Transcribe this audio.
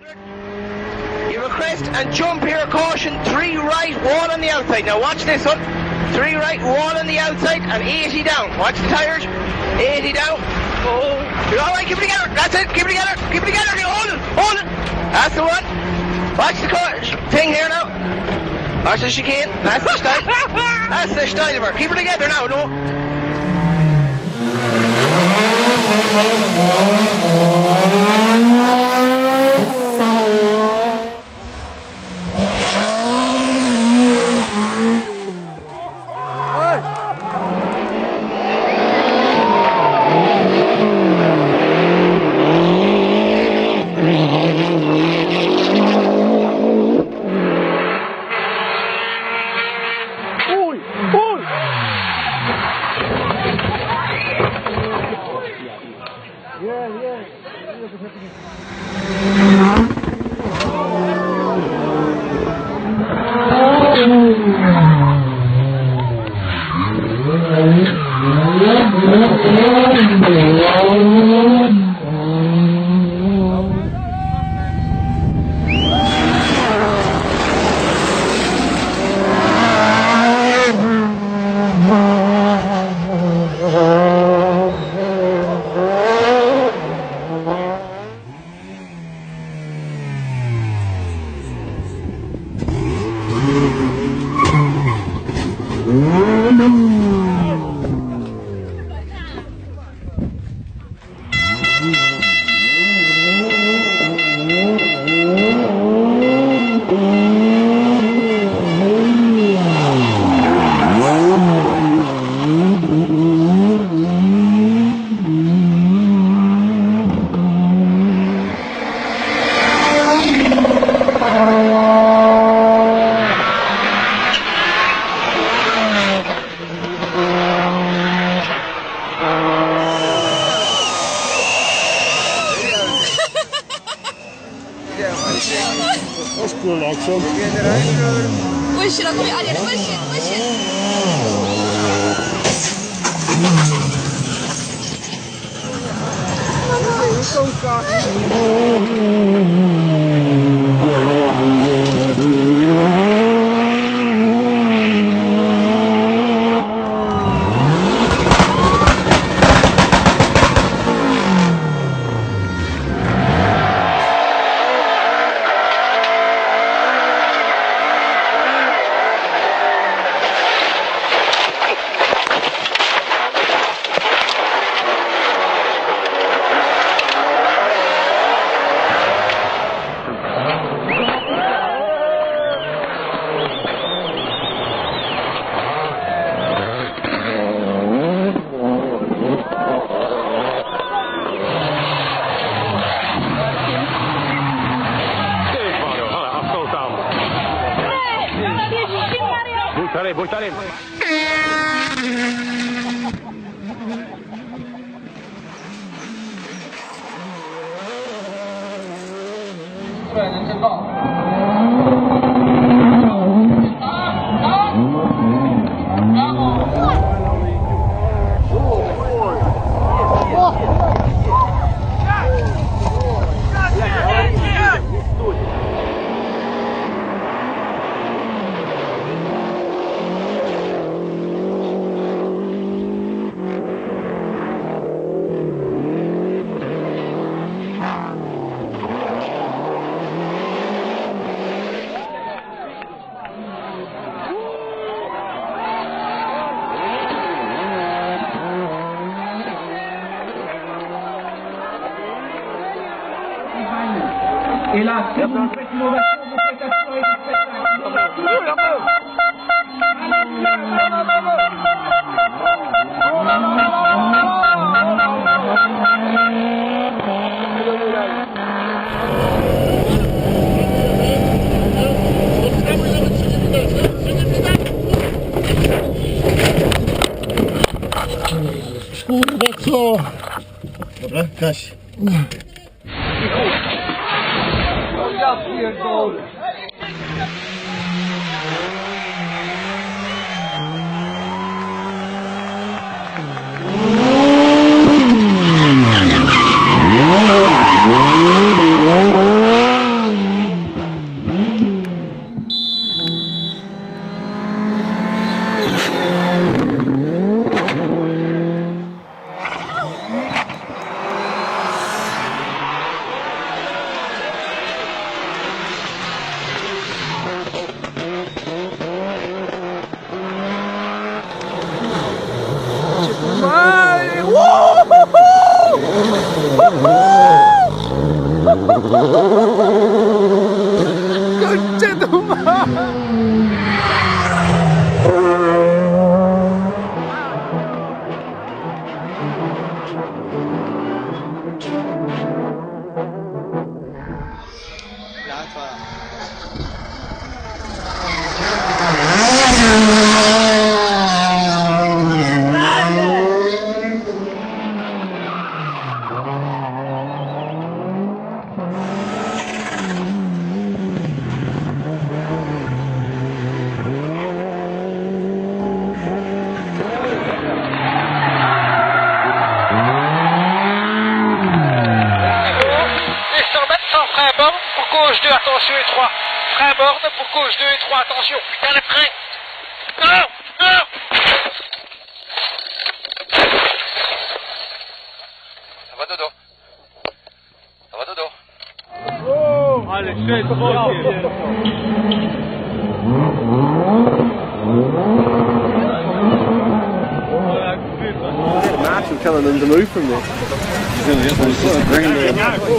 You request and jump here, caution, 3 right, 1 on the outside. Now watch this one. 3 right, 1 on the outside and 80 down. Watch the tires. 80 down. Oh, you're alright, keep it together. That's it, keep it together. Keep it together. Hold it, hold it. That's the one. Watch the thing here now. Watch the chicane. That's the style. That's the style of her. Keep it together now, no. That's cool, Axel. Push it, I'm going to push it, push it. Buttare. E la sempre innovazione di Kurwa co? Dobra, gaś. Ja pierdolę. Frein borne pour gauche 2, attention et 3. Frein borne pour gauche 2 et 3, attention. Putain les freins. Non, non. Ça va dodo. Ça va dodo. Oh, allez, c'est trop Marshall telling them to move from this. He's going to get some sort of green there. Get out of here!